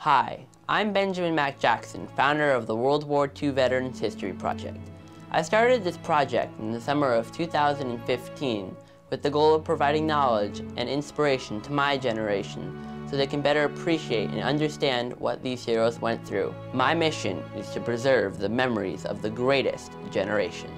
Hi, I'm Benjamin Mac Jackson, founder of the World War II Veterans History Project. I started this project in the summer of 2015 with the goal of providing knowledge and inspiration to my generation so they can better appreciate and understand what these heroes went through. My mission is to preserve the memories of the greatest generation.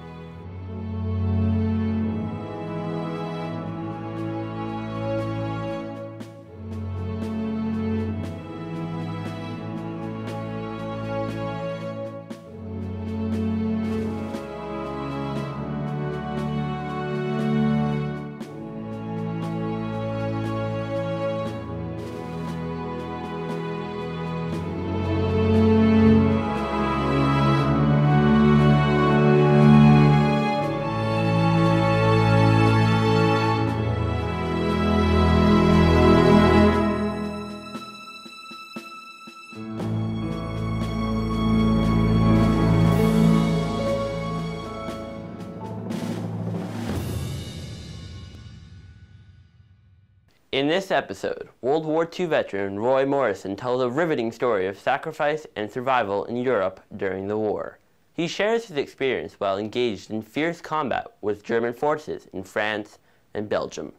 In this episode, World War II veteran Roy Morrison tells a riveting story of sacrifice and survival in Europe during the war. He shares his experience while engaged in fierce combat with German forces in France and Belgium.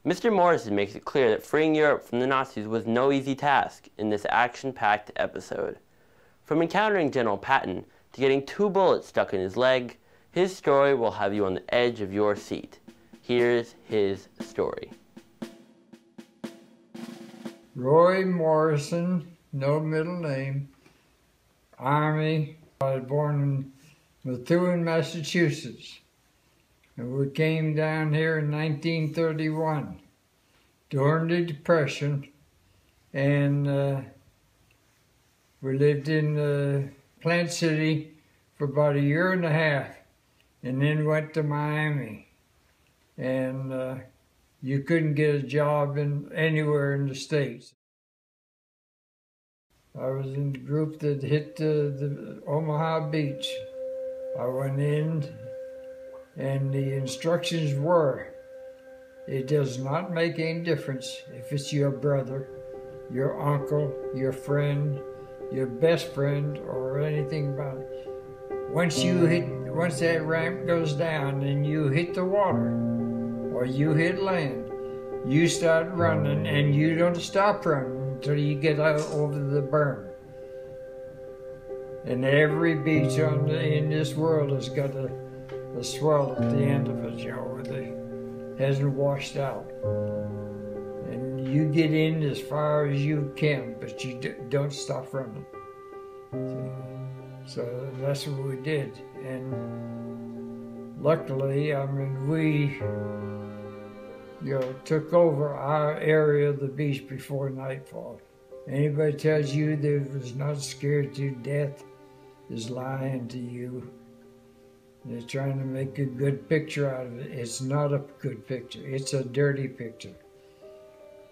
Mr. Morrison makes it clear that freeing Europe from the Nazis was no easy task in this action-packed episode. From encountering General Patton to getting 2 bullets stuck in his leg, his story will have you on the edge of your seat. Here's his story. Roy Morrison, no middle name, Army. I was born in Methuen, Massachusetts. And we came down here in 1931 during the Depression, and we lived in Plant City for about 1.5 years, and then went to Miami. And you couldn't get a job anywhere in the States. I was in the group that hit the Omaha beach. I went in, and the instructions were, it does not make any difference if it's your brother, your uncle, your friend, your best friend, or anything about it. Once that ramp goes down and you hit the water, or you hit land, you start running, and you don't stop running until you get out over the berm. And every beach in this world has got a swell at the end of it, where it hasn't washed out. And you get in as far as you can, but you don't stop running. So that's what we did. And luckily, we took over our area of the beach before nightfall. Anybody tells you they was not scared to death is lying to you. They're trying to make a good picture out of it. It's not a good picture. It's a dirty picture.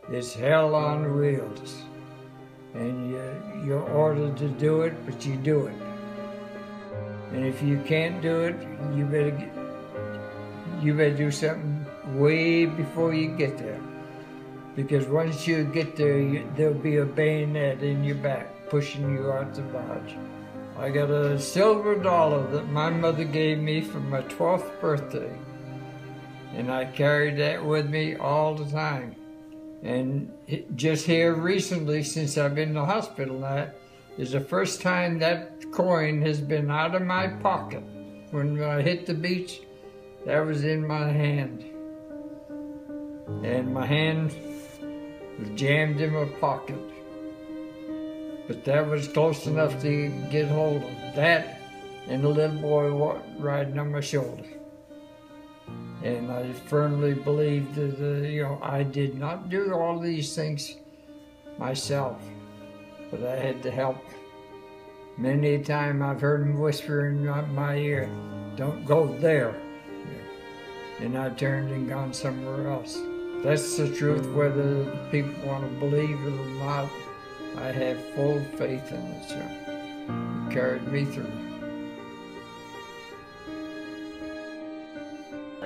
It's hell on wheels. And you're ordered to do it, but you do it. And if you can't do it, you better do something way before you get there. Because once you get there, there'll be a bayonet in your back pushing you out the barge. I got a silver dollar that my mother gave me for my 12th birthday. And I carried that with me all the time. And just here recently, since I've been in the hospital now, is the first time that coin has been out of my pocket. When I hit the beach, that was in my hand. And my hand was jammed in my pocket. But that was close enough to get hold of that and the little boy riding on my shoulder. And I firmly believe that, I did not do all these things myself, but I had to help. Many a time I've heard him whisper in my ear, "Don't go there." And I turned and gone somewhere else. That's the truth, whether people want to believe it or not. I have full faith in it, sir. It carried me through.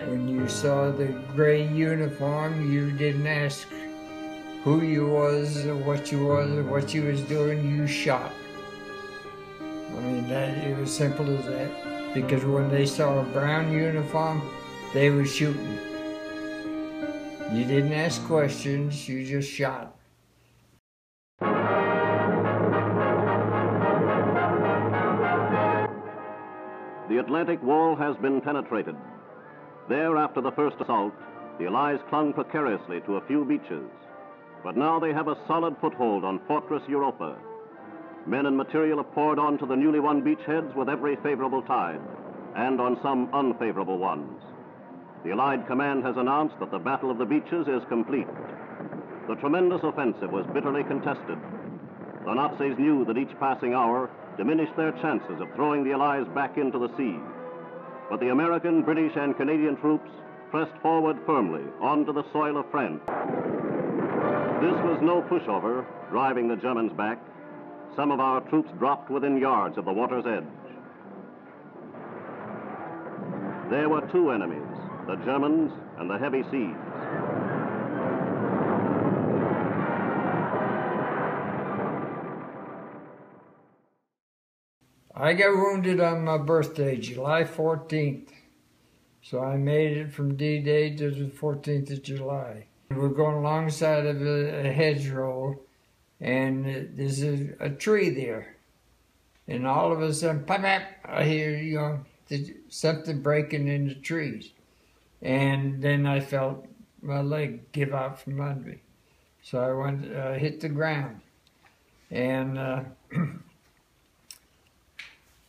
When you saw the gray uniform, you didn't ask who you was, or what you was doing, you shot. I mean, it was simple as that. Because when they saw a brown uniform, they were shooting. You didn't ask questions, you just shot. The Atlantic Wall has been penetrated. There, after the first assault, the Allies clung precariously to a few beaches. But now they have a solid foothold on Fortress Europa. Men and material have poured onto the newly won beachheads with every favorable tide, and on some unfavorable ones. The Allied command has announced that the Battle of the Beaches is complete. The tremendous offensive was bitterly contested. The Nazis knew that each passing hour diminished their chances of throwing the Allies back into the sea. But the American, British, and Canadian troops pressed forward firmly onto the soil of France. This was no pushover, driving the Germans back. Some of our troops dropped within yards of the water's edge. There were two enemies, the Germans and the heavy seas. I got wounded on my birthday, July 14th. So I made it from D-Day to the 14th of July. We're going alongside of a hedgerow, and there's a tree there. And all of a sudden, pop, pop, I hear, something breaking in the trees. And then I felt my leg give out from under me. So I hit the ground. And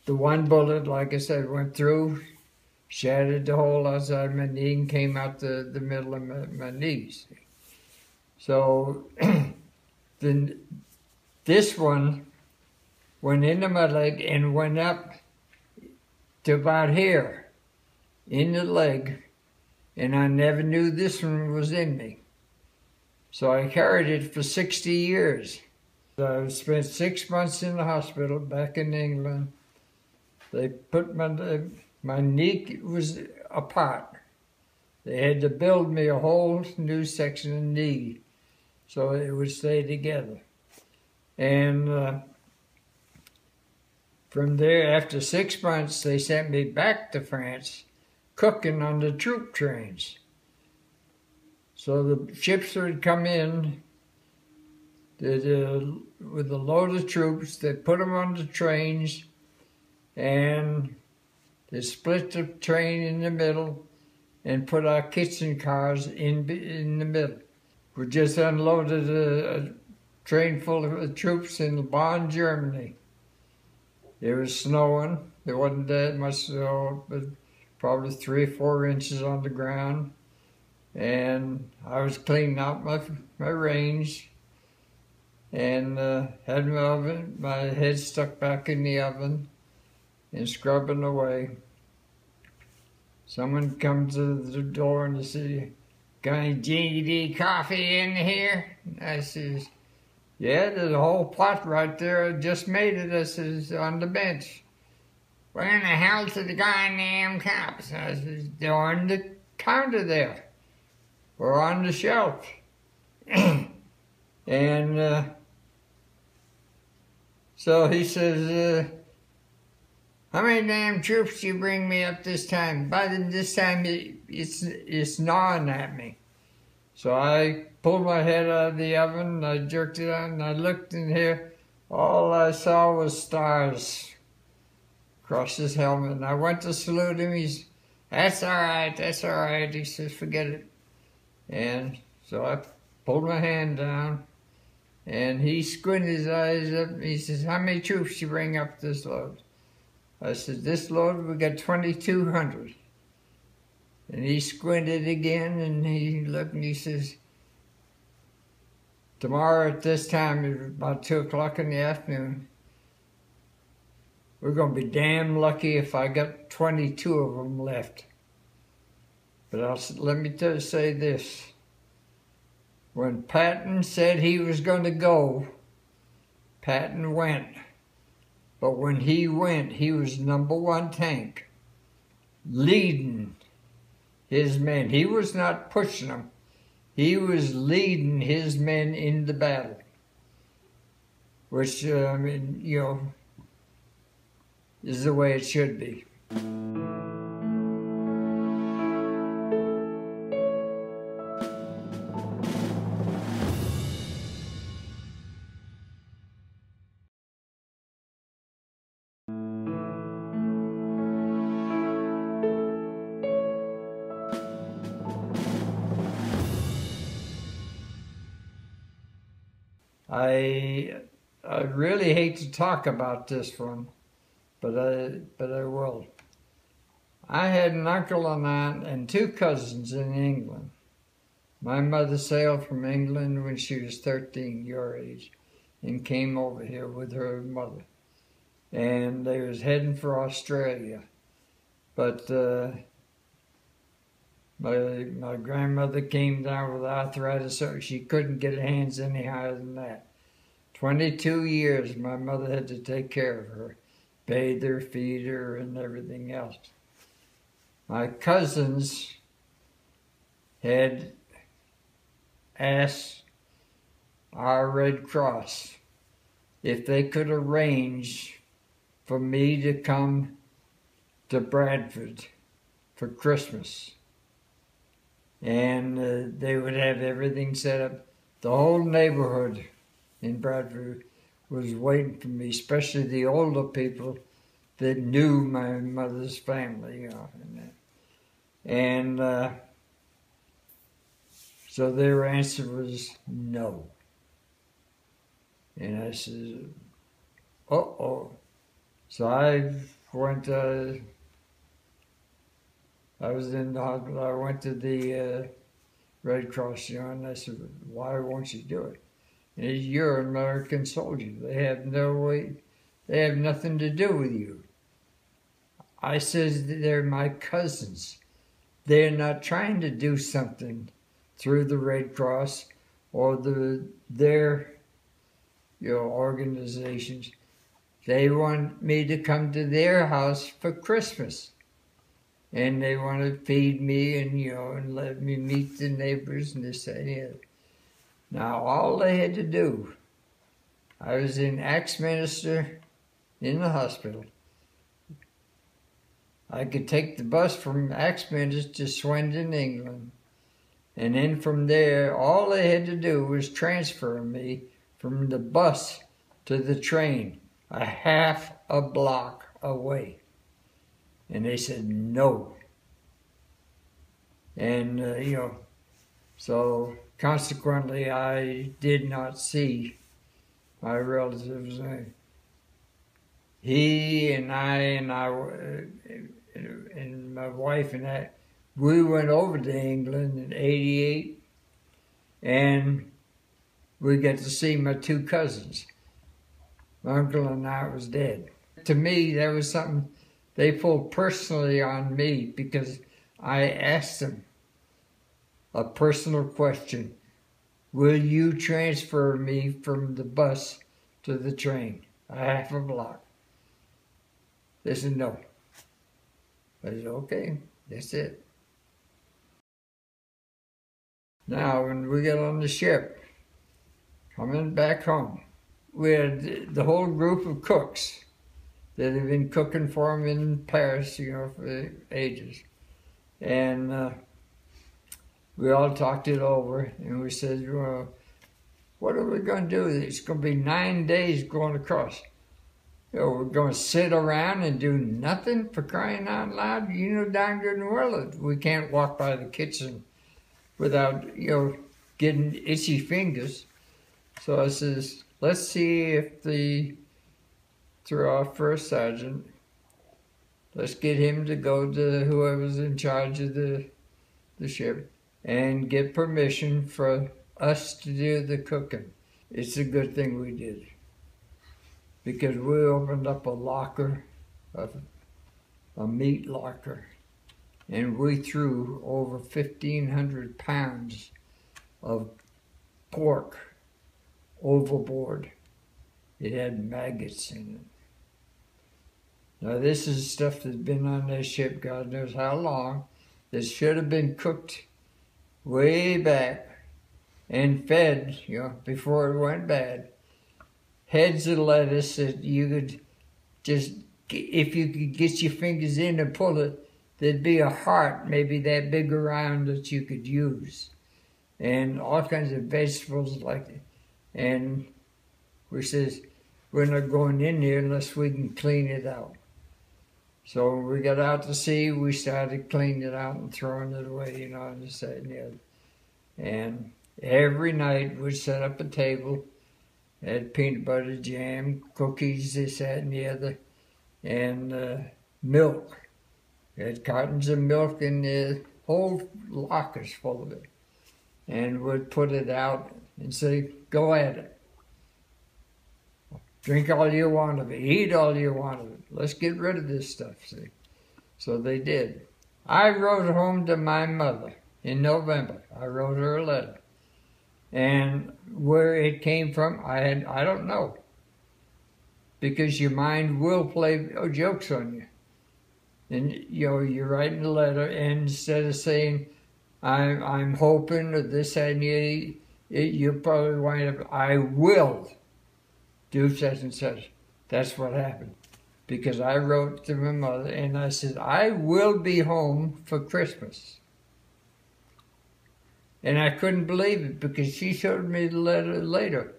the one bullet, like I said, went through, shattered the hole outside my knee, and came out the middle of my knees. So then this one went into my leg and went up to about here in the leg, and I never knew this one was in me. So I carried it for 60 years. I spent 6 months in the hospital back in England. They put my knee was apart. They had to build me a whole new section of knee so it would stay together. And from there, after 6 months, they sent me back to France, cooking on the troop trains. So the ships would come in with a load of troops. They put them on the trains, and they split the train in the middle and put our kitchen cars in the middle. We just unloaded a train full of troops in Bonn, Germany. It was snowing. There wasn't that much snow, but probably 3 or 4 inches on the ground. And I was cleaning out my range, and had my oven, my head stuck back in the oven and scrubbing away. Someone comes to the door and they say, "Got any GD coffee in here?" I says, "Yeah, there's a whole pot right there. I just made it." I says, "On the bench." "Where in the hell's the goddamn cups?" I says, "They're on the counter there, or on the shelf." And so he says, "How many damn troops do you bring me up this time?" By this time, it's gnawing at me. So I pulled my head out of the oven, I jerked it out, and I looked in here. All I saw was stars across his helmet. And I went to salute him. He's, that's all right. He says, "Forget it." And so I pulled my hand down, and he squinted his eyes up, and he says, "How many troops you bring up this load?" I said, "This load, we got 2,200. And he squinted again, and he looked, and he says, "Tomorrow at this time, it was about 2 o'clock in the afternoon, we're going to be damn lucky if I got 22 of them left." But let me say this. When Patton said he was going to go, Patton went. But when he went, he was #1 tank, leading his men. He was not pushing them. he was leading his men into battle, which, I mean, you know, is the way it should be. I really hate to talk about this one, but I will. I had an uncle and aunt and two cousins in England. My mother sailed from England when she was 13, your age, and came over here with her mother. And they was heading for Australia. But my grandmother came down with arthritis, so she couldn't get her hands any higher than that. 22 years my mother had to take care of her, bathe her, feed her, and everything else. My cousins had asked our Red Cross if they could arrange for me to come to Bradford for Christmas. And they would have everything set up. The whole neighborhood in Bradford was waiting for me, especially the older people that knew my mother's family, you know. And so their answer was no. And I said, uh-oh. So I went, I was in the hospital, I went to the Red Cross, you know, and I said, why won't you do it? And he said, you're an American soldier. They have no way, they have nothing to do with you. I says, they're my cousins. They're not trying to do something through the Red Cross or their, you know, organizations. They want me to come to their house for Christmas. And they want to feed me and, you know, and let me meet the neighbors and this, that, and the other. Now, all they had to do, I was in Axminster in the hospital. I could take the bus from Axminster to Swindon, England. And then from there, all they had to do was transfer me from the bus to the train, a half a block away. And they said no. And, you know, so consequently, I did not see my relatives. He and I and my wife and I, we went over to England in '88, and we got to see my two cousins. My uncle and aunt was dead. To me, that was something they pulled personally on me because I asked them a personal question. Will you transfer me from the bus to the train, a half a block? They said no. I said, okay, that's it. Now, when we got on the ship, coming back home, we had the whole group of cooks that had been cooking for them in Paris, you know, for ages. And we all talked it over, and we said, well, what are we going to do? It's going to be 9 days going across. You know, we're going to sit around and do nothing, for crying out loud? You know darn good and well that we can't walk by the kitchen without, you know, getting itchy fingers. So I says, let's see if through our first sergeant, let's get him to go to whoever's in charge of the ship and get permission for us to do the cooking. It's a good thing we did, because we opened up a locker, a meat locker, and we threw over 1,500 pounds of pork overboard. It had maggots in it. Now this is stuff that's been on this ship God knows how long. This should have been cooked way back and fed, before it went bad. Heads of lettuce that you could just, if you could get your fingers in and pull it, there'd be a heart maybe that big around that you could use. And all kinds of vegetables like that. And we says, we're not going in here unless we can clean it out. So when we got out to sea, we started cleaning it out and throwing it away, and this, that, and the other. And every night we'd set up a table, had peanut butter, jam, cookies, this, that, and the other, and milk. We had cartons of milk and the whole lockers full of it. And we'd put it out and say, go at it. Drink all you want of it. Eat all you want of it. Let's get rid of this stuff, see. So they did. I wrote home to my mother in November. I wrote her a letter. And where it came from, I don't know. Because your mind will play jokes on you. And, you're writing a letter, and instead of saying, I'm hoping that this, that, and you'll probably wind up, I will do such and such. That's what happened. Because I wrote to my mother and I said, I will be home for Christmas. And I couldn't believe it because she showed me the letter later.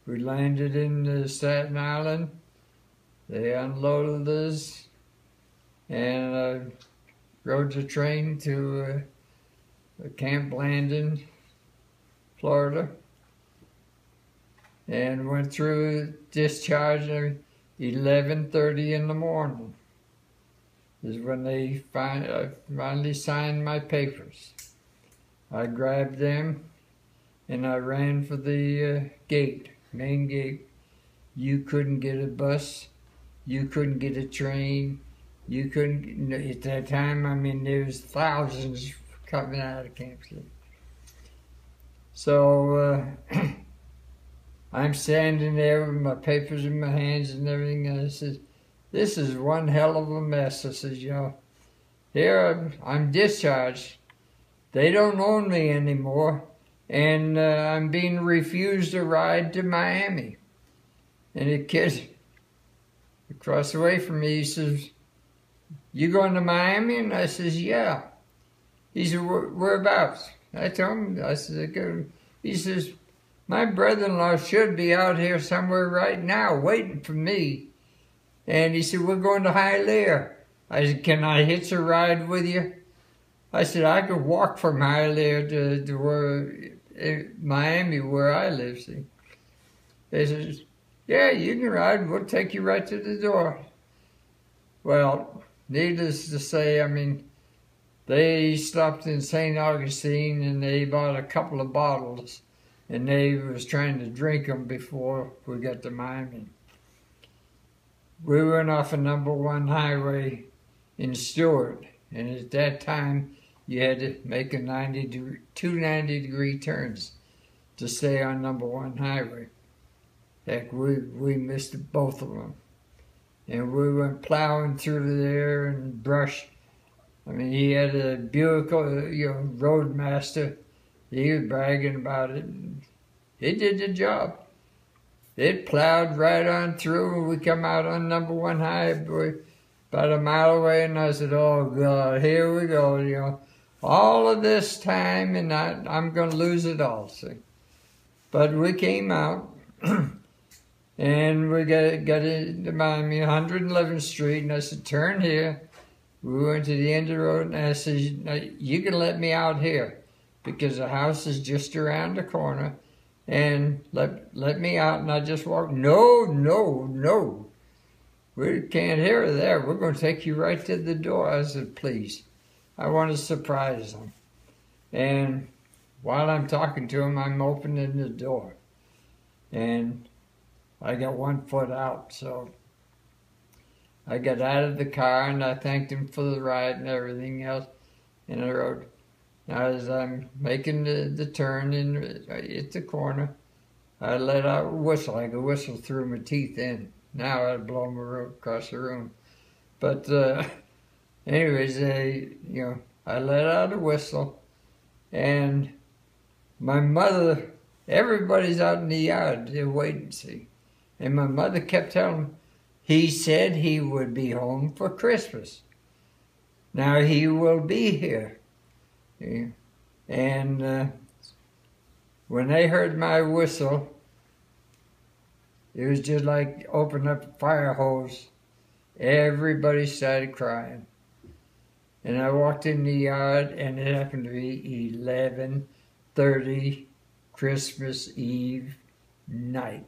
We landed in Staten Island. They unloaded us and rode the train to Camp Landon, Florida. And went through discharge at 11:30 in the morning. Is when they finally signed my papers. I grabbed them and I ran for the main gate. You couldn't get a bus. You couldn't get a train. You couldn't, at that time, there was thousands coming out of Camp City. So, I'm standing there with my papers in my hands and everything, and I said, this is one hell of a mess. I said, here I'm discharged. They don't own me anymore, and I'm being refused a ride to Miami. And the kid across the way from me, he says, you going to Miami? And I says, yeah. He said, whereabouts? I told him, I said, he says, my brother-in-law should be out here somewhere right now waiting for me. And he said, we're going to Hialeah. I said, can I hitch a ride with you? I said, I could walk from Hialeah to Miami, where I live, see. They said, yeah, you can ride. We'll take you right to the door. Well, needless to say, they stopped in St. Augustine and they bought a couple of bottles. And they was trying to drink them before we got to Miami. We went off a #1 highway in Stewart, and at that time you had to make two 90-degree turns to stay on #1 highway. Heck, we missed both of them. And we went plowing through there and brush. He had a Buick, Roadmaster. He was bragging about it. He did the job. It plowed right on through, and we come out on #1 highway about a mile away, and I said, oh, God, here we go, all of this time, and I'm going to lose it all, see. But we came out, and we got into Miami, 111th Street, and I said, turn here. We went to the end of the road, and I said, you can let me out here, because the house is just around the corner, and let me out, and I just walked. No. We can't hear her there. We're going to take you right to the door. I said, please. I want to surprise them. And while I'm talking to him, I'm opening the door. And I got 1 foot out, so I got out of the car, and I thanked him for the ride and everything else. And I wrote, now as I'm making the turn at the corner, I let out a whistle. I could whistle through my teeth in. Now I'd blow my rope across the room. But anyways, I let out a whistle, and my mother, everybody's out in the yard, they're waiting, see. And my mother kept telling him, he said he would be home for Christmas. Now he will be here. Yeah. And when they heard my whistle, it was just like opening up a fire hose. Everybody started crying. And I walked in the yard, and it happened to be 11:30 Christmas Eve night.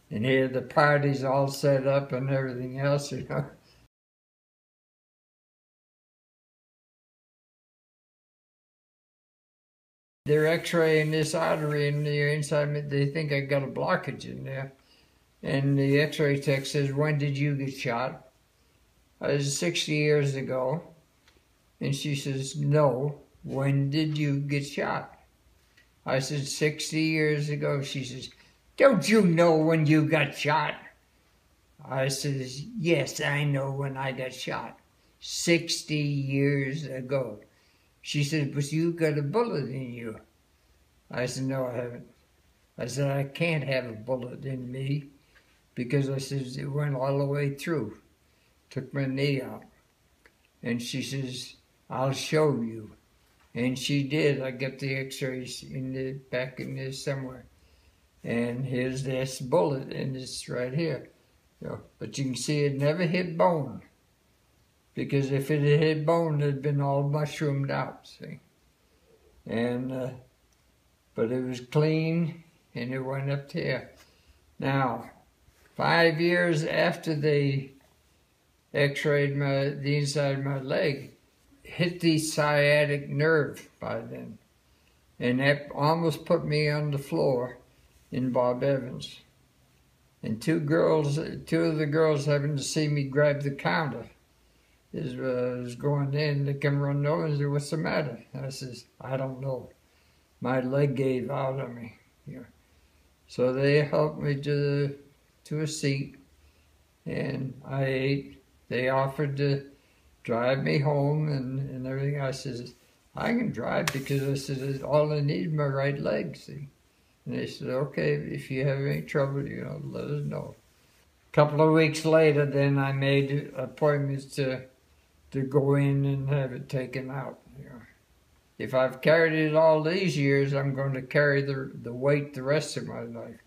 And here the party's all set up and everything else, you know. They're X-raying this artery in the inside. They think I got a blockage in there. And the X-ray tech says, when did you get shot? I was 60 years ago. And she says, no, when did you get shot? I said, 60 years ago. She says, don't you know when you got shot? I says, yes, I know when I got shot. 60 years ago. She said, but you got a bullet in you. I said, no, I haven't. I said, I can't have a bullet in me because I said, it went all the way through. Took my knee out. And she says, I'll show you. And she did. I got the X-rays in the back in there somewhere. And here's this bullet, and it's right here. You know, but you can see it never hit bone. Because if it had hit bone, it'd been all mushroomed out, see. And, but it was clean, and it went up there. Now, 5 years after they X-rayed the inside of my leg, hit the sciatic nerve by then. And that almost put me on the floor in Bob Evans. And two of the girls happened to see me grab the counter. Was going in, they come running over and said, what's the matter? I says, I don't know. My leg gave out on me. Yeah. So they helped me to a seat, and I ate. They offered to drive me home and everything. I says, I can drive because I said, all I need is my right leg, see. And they said, okay, if you have any trouble, you know, let us know. A couple of weeks later, then I made appointments to go in and have it taken out. You know. If I've carried it all these years, I'm going to carry the weight the rest of my life.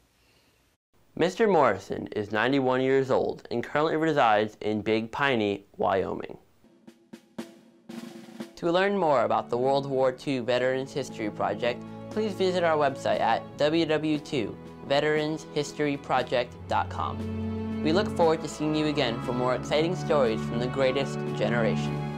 Mr. Morrison is 91 years old and currently resides in Big Piney, Wyoming. To learn more about the World War II Veterans History Project, please visit our website at www.veteranshistoryproject.com. We look forward to seeing you again for more exciting stories from the greatest generation.